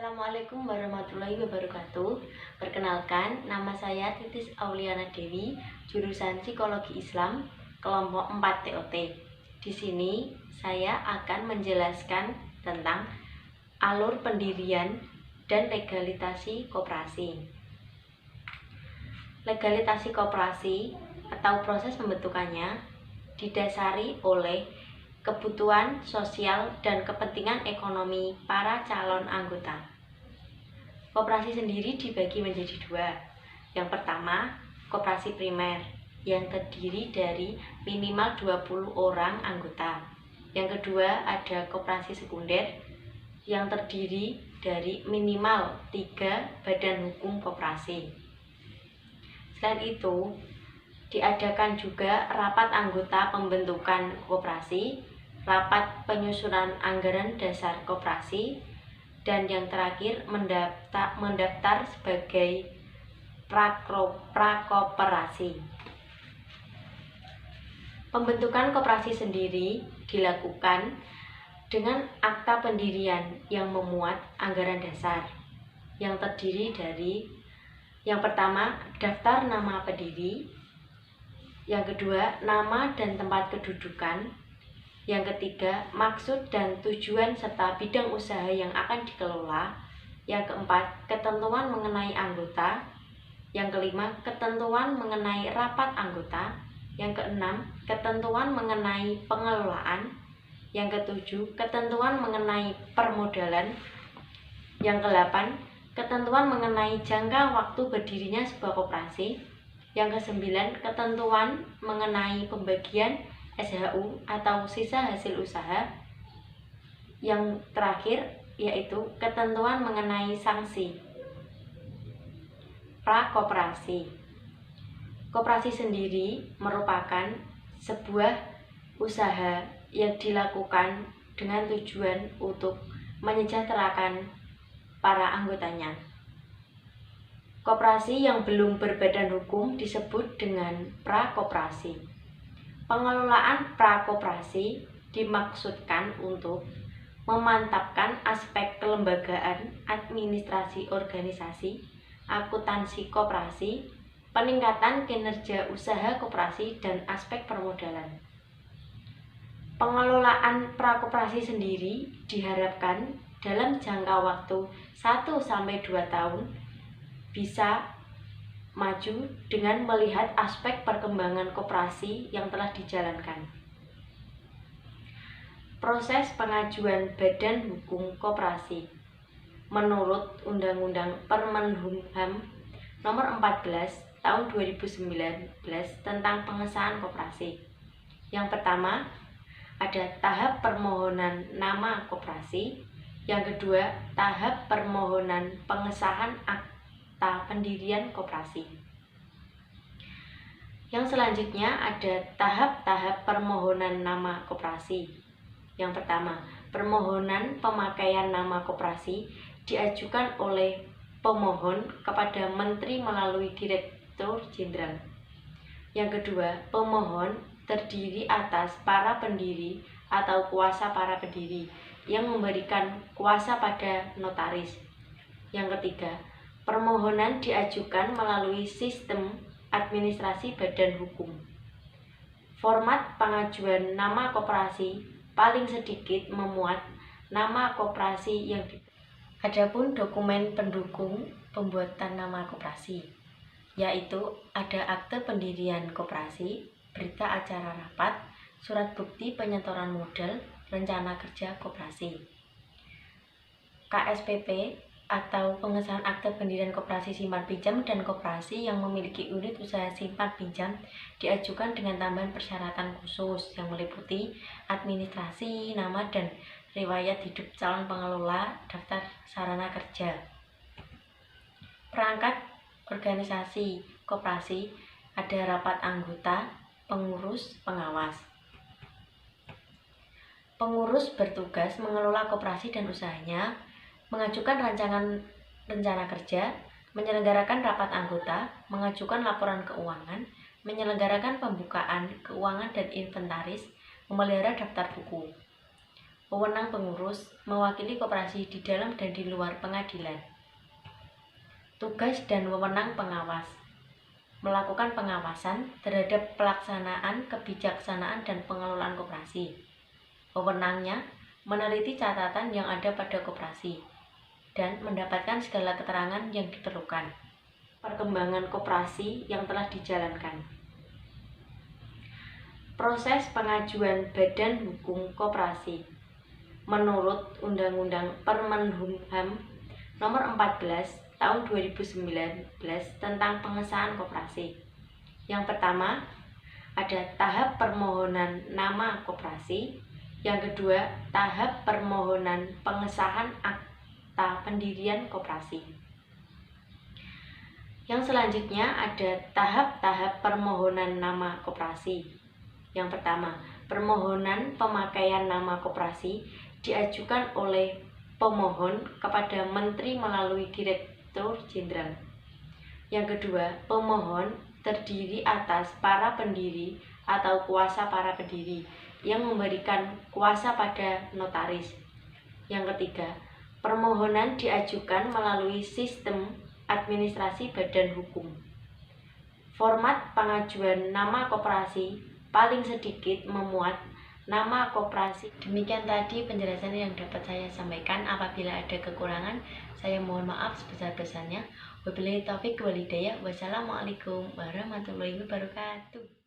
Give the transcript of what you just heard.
Assalamualaikum warahmatullahi wabarakatuh. Perkenalkan, nama saya Titis Auliana Dewi, jurusan Psikologi Islam, kelompok 4 TOT. Di sini saya akan menjelaskan tentang alur pendirian dan legalisasi koperasi. Legalisasi koperasi atau proses pembentukannya didasari oleh kebutuhan sosial dan kepentingan ekonomi para calon anggota. Koperasi sendiri dibagi menjadi dua. Yang pertama, koperasi primer yang terdiri dari minimal 20 orang anggota. Yang kedua, ada koperasi sekunder yang terdiri dari minimal 3 badan hukum koperasi. Selain itu, diadakan juga rapat anggota pembentukan koperasi, rapat penyusunan anggaran dasar koperasi, dan yang terakhir mendaftar sebagai prakoperasi. Pembentukan koperasi sendiri dilakukan dengan akta pendirian yang memuat anggaran dasar yang terdiri dari yang pertama, daftar nama pendiri, yang kedua, nama dan tempat kedudukan, yang ketiga, maksud dan tujuan serta bidang usaha yang akan dikelola. Yang keempat, ketentuan mengenai anggota. Yang kelima, ketentuan mengenai rapat anggota. Yang keenam, ketentuan mengenai pengelolaan. Yang ketujuh, ketentuan mengenai permodalan. Yang kedelapan, ketentuan mengenai jangka waktu berdirinya sebuah koperasi. Yang kesembilan, ketentuan mengenai pembagian SHU atau sisa hasil usaha. Yang terakhir yaitu ketentuan mengenai sanksi. Prakoperasi. Koperasi sendiri merupakan sebuah usaha yang dilakukan dengan tujuan untuk menyejahterakan para anggotanya. Koperasi yang belum berbadan hukum disebut dengan prakoperasi. Pengelolaan prakoperasi dimaksudkan untuk memantapkan aspek kelembagaan, administrasi organisasi, akuntansi koperasi, peningkatan kinerja usaha koperasi, dan aspek permodalan. Pengelolaan prakoperasi sendiri diharapkan dalam jangka waktu 1-2 tahun bisa maju dengan melihat aspek perkembangan koperasi yang telah dijalankan. Proses pengajuan badan hukum koperasi menurut Undang-Undang Permenhumham Nomor 14 Tahun 2019 tentang pengesahan koperasi. Yang pertama, ada tahap permohonan nama koperasi. Yang kedua, tahap permohonan pengesahan akta pendirian koperasi. Yang selanjutnya ada tahap-tahap permohonan nama koperasi. Yang pertama, permohonan pemakaian nama koperasi diajukan oleh pemohon kepada Menteri melalui Direktur Jenderal. Yang kedua, pemohon terdiri atas para pendiri atau kuasa para pendiri yang memberikan kuasa pada notaris. Yang ketiga, permohonan diajukan melalui sistem administrasi badan hukum. Format pengajuan nama koperasi paling sedikit memuat nama koperasi yang adapun dokumen pendukung pembuatan nama koperasi, yaitu ada akte pendirian koperasi, berita acara rapat, surat bukti penyetoran modal, rencana kerja koperasi. KSPP atau pengesahan akte pendirian koperasi simpan pinjam dan koperasi yang memiliki unit usaha simpan pinjam diajukan dengan tambahan persyaratan khusus yang meliputi administrasi, nama dan riwayat hidup calon pengelola, daftar sarana kerja. Perangkat organisasi koperasi ada rapat anggota, pengurus, pengawas. Pengurus bertugas mengelola koperasi dan usahanya, mengajukan rencana kerja, menyelenggarakan rapat anggota, mengajukan laporan keuangan, menyelenggarakan pembukaan keuangan dan inventaris, memelihara daftar buku. Wewenang pengurus mewakili koperasi di dalam dan di luar pengadilan. Tugas dan wewenang pengawas melakukan pengawasan terhadap pelaksanaan kebijaksanaan dan pengelolaan koperasi. Wewenangnya meneliti catatan yang ada pada koperasi dan mendapatkan segala keterangan yang diperlukan. Perkembangan koperasi yang telah dijalankan. Proses pengajuan Badan Hukum Koperasi. Menurut Undang-Undang Permenhumham Nomor 14 Tahun 2019 tentang pengesahan koperasi. Yang pertama, ada tahap permohonan nama koperasi. Yang kedua, tahap permohonan pengesahan akta pendirian koperasi. Yang selanjutnya ada tahap-tahap permohonan nama koperasi. Yang pertama, permohonan pemakaian nama koperasi diajukan oleh pemohon kepada Menteri melalui Direktur Jenderal. Yang kedua, pemohon terdiri atas para pendiri atau kuasa para pendiri yang memberikan kuasa pada notaris. Yang ketiga, permohonan diajukan melalui sistem administrasi badan hukum. Format pengajuan nama koperasi paling sedikit memuat nama koperasi. Demikian tadi penjelasan yang dapat saya sampaikan. Apabila ada kekurangan, saya mohon maaf sebesar-besarnya. Wabillahi taufik wal hidayah. Wassalamualaikum warahmatullahi wabarakatuh.